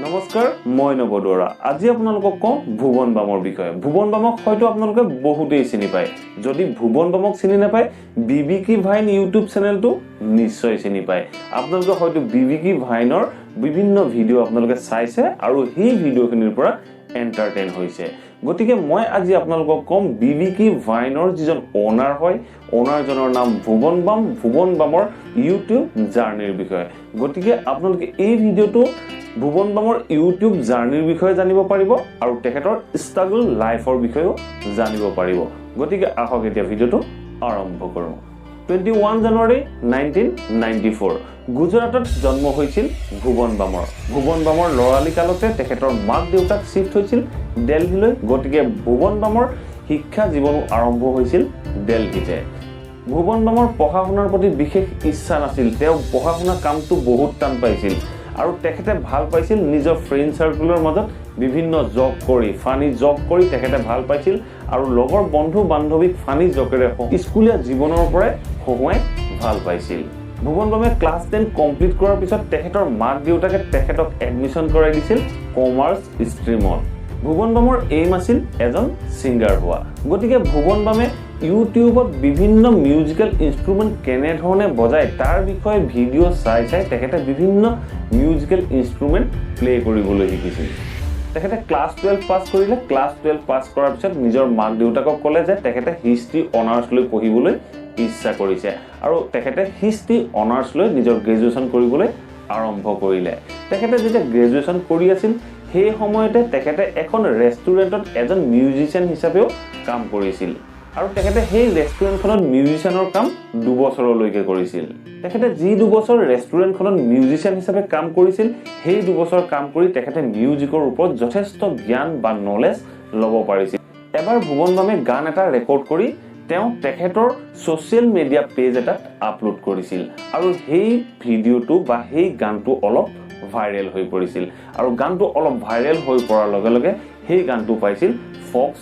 নমস্কাৰ মই নবদৰা আজি আপোনালোকক কওঁ ভুৱন বামৰ বিষয়ে ভুৱন বামক হয়তো আপোনালোকে বহুতেই চিনি পায় যদি ভুৱন বামক চিনি নাপায় বিবিকি ভাইন ইউটিউব চেনেলটো নিশ্চয় চিনি পায় আপোনালোকে হয়তো বিবিকি ভাইনৰ বিভিন্ন ভিডিও আপোনালোকে চাইছে আৰু সেই ভিডিওখিনিৰ পৰা এন্টাৰটেইন হৈছে গতিকে মই আজি আপোনালোকক কম বিবিকি ভাইনৰ যিজন ওনাৰ হয় ওনাৰজনৰ নাম ভুৱন বামৰ ইউটিউব জাৰ্নিৰ বিষয়ে গতিকে আপোনালোকে এই ভিডিওটো ভুৱন বামৰ ইউটিউব জাৰ্নিৰ বিষয়ে জানিব পাৰিব আৰু তেখেতৰ ষ্ট্ৰাগল লাইফৰ বিষয়েও জানিব পাৰিব গতিকে আহক এতিয়া ভিডিওটো আৰম্ভ কৰো 21 জানুৱাৰী 1994 গুজৰাটত জন্ম হৈছিল ভুৱন বামৰ লৰালি কালতে তেখেতৰ মাক দেউতাক শিফ্ট হৈছিল দিল্লীলৈ গতিকে ভুৱন বামৰ শিক্ষা জীৱন আৰম্ভ হৈছিল দিল্লীতে ভুৱন বামৰ পঢ়া শুনাৰ প্ৰতি বিশেষ ইচ্ছা নাছিল তেওঁ পঢ়া শুনা কামটো বহুত টান পাইছিল আৰু তেখেতে ভাল পাইছিল নিজৰ ফ্ৰেন্ড সাৰ্কুলৰ মাজত বিভিন্ন জব কৰি ফানি জব কৰি তেখেতে ভাল পাইছিল আৰু লগৰ বন্ধু বান্ধৱীক ফানি জকেৰে স্কুলীয়া জীৱনৰ পৰাই হহুৱাই ভাল পাইছিল ভুৱন বামে ক্লাছ 10 কমপ্লিট কৰাৰ পিছত তেখেতৰ মাক দেউতাকে তেখেতক এডমিশন কৰাই দিছিল কমাৰ্চ ষ্ট্ৰীমত ভুৱন বামৰ এইম আছিল এজন সিংগাৰ হোৱা গতিকে ভুৱন বামে ইউটিউবত বিভিন্ন মিউজিক্যাল ইনস্ট্ৰুমেন্ট কেনে ধৰণে বজায় তাৰ বিষয়ে ভিডিও চাই তেখেতে বিভিন্ন মিউজিক্যাল ইনস্ট্ৰুমেন্ট প্লে কৰিবলৈ শিকিছিল তেখেতে ক্লাছ 12 পাস কৰিলে ক্লাছ 12 পাস কৰাৰ পিছত নিজৰ মাক দেউতাকক ক'লে যে তেখেতে হিষ্ট্ৰী অনাৰ্ছ লৈ পঢ়িবলৈ ইচ্ছা কৰিছে আৰু তেখেতে হিষ্ট্ৰী অনাৰ্ছ লৈ নিজৰ গ্ৰেজুৱেচন কৰিবলৈ আৰম্ভ কৰিলে তেখেতে যেতিয়া গ্ৰেজুৱেচন কৰি আছিল সেই সময়তে তেখেতে এখন ৰেষ্টুৰেণ্টত এজন মিউজিচিয়ান হিচাপেও কাম কৰিছিল আৰু তেখেতে সেই ৰেষ্টুৰেণ্টখনত মিউজিচিয়ানৰ কাম 2 বছৰলৈকে কৰিছিল তেখেতে যি 2 বছৰ ৰেষ্টুৰেণ্টখনত মিউজিচিয়ান হিচাপে কাম কৰিছিল সেই 2 বছৰ কাম কৰি তেখেতে মিউজিকৰ ওপৰত যথেষ্ট জ্ঞান বা নলেজ ল'ব পাৰিছিল এবাৰ ভুৱন বামে গান এটা ৰেকৰ্ড কৰি তেওঁ তেখেতৰ সোশ্যাল মিডিয়া পেজ এটা আপলোড কৰিছিল আৰু সেই ভিডিওটো বা সেই গানটো অলপ ভাইৰেল হৈ পৰিছিল আৰু গানটো অলপ ভাইৰেল হৈ পৰাৰ লগে লগে সেই গানটো পাইছিল ফক্স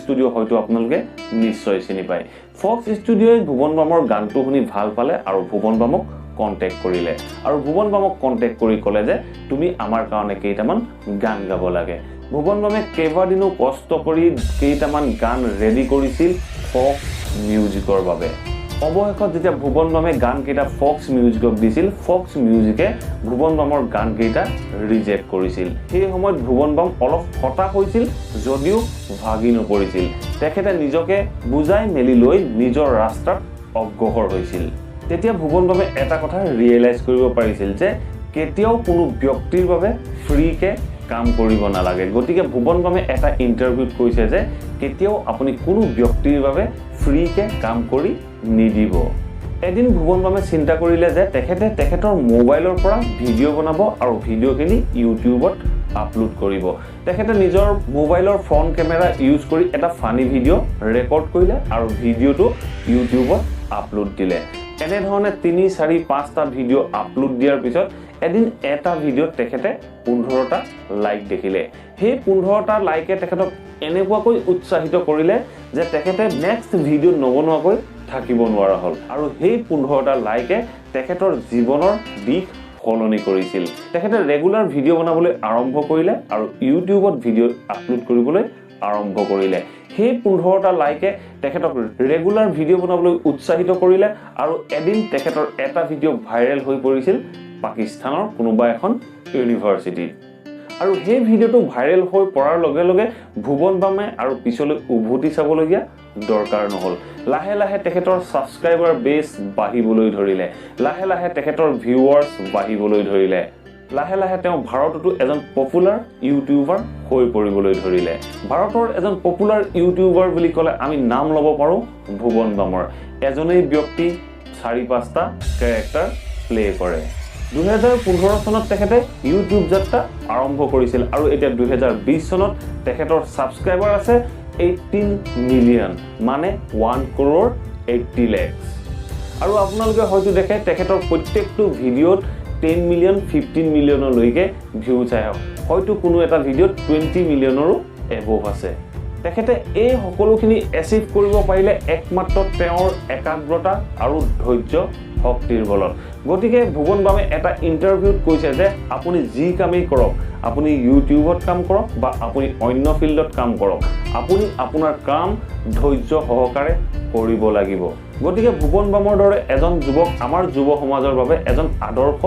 ষ্টুডিও হয়তো আপোনালোকে নিশ্চয় চিনি পায় ফক্স ষ্টুডিওয়ে ভুৱন বামৰ গানটো শুনি ভাল পালে আৰু ভুৱন বামক কন্টেক্ট কৰিলে আৰু ভুৱন বামক কন্টেক্ট কৰি ক'লে যে তুমি আমাৰ কাৰণে কেইটামান গান গাব লাগে ভুৱন বামে কেইবাদিনো কষ্ট কৰি কেইটামান গান ৰেডি কৰিছিল ফক্স মিউজিকৰ বাবে অৱশেষত যেতিয়া ভুৱন বামে গান কেইটা ফক্স মিউজিকক দিছিল ফক্স মিউজিকে ভুৱন বামৰ গান কেইটা ৰিজেক্ট কৰিছিল সেই সময়ত ভুৱন বাম অলপ হতাশ হৈছিল যদিও ভাগি নপৰিছিল তেখেতে নিজকে বুজাই মেলি লৈ নিজৰ ৰাস্তাত অগ্ৰসৰ হৈছিল তেতিয়া ভুৱন বামে এটা কথা ৰিয়েলাইজ কৰিব পাৰিছিল যে কেতিয়াও কোনো ব্যক্তিৰ বাবে ফ্ৰীকে কাম কৰিব নালাগে গতিকে ভুৱন বামে এটা ইন্টাৰভিউত কৈছে যে কেতিয়াও আপুনি কোনো ব্যক্তিৰ বাবে ফ্ৰীকে কাম কৰি নিদিব এদিন ভুৱন বামে চিন্তা কৰিলে যে তেখেতে তেখেতৰ মোবাইলৰ পৰা ভিডিও বনাব আৰু ভিডিওখিনি ইউটিউবত আপলোড কৰিব তেখেতে নিজৰ মোবাইলৰ ফ্ৰণ্ট কেমেৰা ইউজ কৰি এটা ফানি ভিডিও ৰেকৰ্ড কৰিলে আৰু ভিডিওটো ইউটিউবত আপলোড দিলে এনে ধৰণে 3 4 5টা ভিডিও আপলোড দিয়াৰ পিছত এদিন এটা ভিডিওত তেখেতে 15টা লাইক দেখিলে সেই 15টা লাইকে তেখেতক এনেকুৱাকৈ উৎসাহিত কৰিলে যে তেখেতে নেক্সট ভিডিও নবনোৱাকৈ থাকিব নোৱাৰা হ'ল আৰু সেই 15টা লাইকে তেখেতৰ জীৱনৰ দিশ সলনি কৰিছিল তেখেতে ৰেগুলাৰ ভিডিও বনাবলৈ আৰম্ভ কৰিলে আৰু ইউটিউবত ভিডিও আপলোড কৰিবলৈ আৰম্ভ কৰিলে সেই 15টা লাইকে তেখেতক ৰেগুলাৰ ভিডিও বনাবলৈ উৎসাহিত কৰিলে আৰু এদিন তেখেতৰ এটা ভিডিও ভাইৰেল হৈ পৰিছিল পাকিস্তানৰ কোনোবা এখন ইউনিভাৰ্চিটি আৰু সেই ভিডিওটো ভাইৰেল হৈ পৰাৰ লগে লগে ভুৱন বামে আৰু পিছলৈ উভতি চাবলগীয়া দৰকাৰ নহল লাহে লাহে তেখেতৰ সাবস্ক্ৰাইবাৰ বেছ বাঢ়িবলৈ ধৰিলে লাহে লাহে তেখেতৰ ভিউৱাৰ্ছ বাঢ়িবলৈ ধৰিলে লাহে লাহে তেওঁ ভাৰততো এজন পপুলাৰ ইউটিউবাৰ হৈ পৰিবলৈ ধৰিলে ভাৰতৰ এজন পপুলাৰ ইউটিউবাৰ বুলি ক'লে আমি নাম ল'ব পাৰো ভুৱন বামৰ এজনেই ব্যক্তি 4-5টা ক্যাৰেক্টাৰ প্লে কৰে 2015 চনত তেখেতে ইউটিউব যাত্ৰা আৰম্ভ কৰিছিল আৰু এতিয়া 2020 চনত তেখেতৰ সাবস্ক্ৰাইবাৰ আছে 18 মিলিয়ন মানে 1 crore 80 lakhs আৰু আপোনালোকে হয়তো দেখে তেখেতৰ প্ৰত্যেকটো ভিডিওত 10 মিলিয়ন 15 মিলিয়নলৈকে ভিউ চাই হয়তো কোনো এটা ভিডিওত 20 মিলিয়নৰো এবভ আছে তেখেতে এই সকলোখিনি এচিভ কৰিব পাৰিলে একমাত্ৰ তেওঁৰ একাগ্ৰতা আৰু ধৈৰ্য শক্তিৰ বলত গতিকে ভুৱন বামে এটা ইণ্টাৰভিউত কৈছে যে আপুনি যি কামেই কৰক আপুনি ইউটিউবত কাম কৰক বা আপুনি অন্য ফিল্ডত কাম কৰক আপুনি আপোনাৰ কাম ধৈৰ্য সহকাৰে কৰিব লাগিব গতিকে ভুৱন বামৰ দৰে এজন যুৱক আমাৰ যুৱ সমাজৰ বাবে এজন আদৰ্শ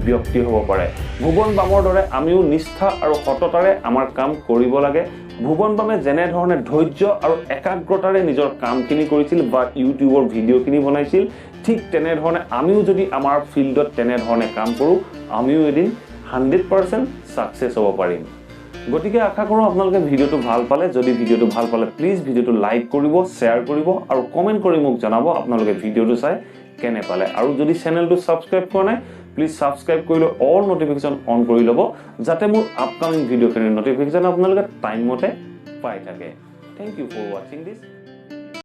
ব্যক্তি হ'ব পাৰে ভুৱন বামৰ দৰে আমিও নিষ্ঠা আৰু সততাৰে আমাৰ কাম কৰিব লাগে ভুৱন বামে যেনে ধৰণে ধৈৰ্য আৰু একাগ্ৰতাৰে নিজৰ কামখিনি কৰিছিল বা ইউটিউবৰ ভিডিঅ'খিনি বনাইছিল ঠিক তেনে ধৰণে আমিও যদি আমাৰ ফিল্ডত তেনে ধৰণে কাম কৰোঁ আমিও এদিন 100% সাকসেস হ'ব পাৰিম গতিকে আশা কৰোঁ আপোনালোকে ভিডিঅ'টো ভাল পালে যদি ভিডিঅ'টো ভাল পালে প্লিজ ভিডিঅ'টো লাইক কৰিব শেয়াৰ কৰিব আৰু কমেন্ট কৰি মোক জনাব আপোনালোকে ভিডিঅ'টো চাই কেনে পালে আৰু যদি চেনেলটো সাবস্ক্ৰাইব কৰা নাই প্লিজ সাবস্ক্ৰাইব কৰি লৈ অল নটিফিকেশন অন কৰি ল'ব যাতে মোৰ আপকামিং ভিডিঅ'খিনিৰ নটিফিকেশন আপোনালোকে টাইম মতে পাই থাকে thank you for watching this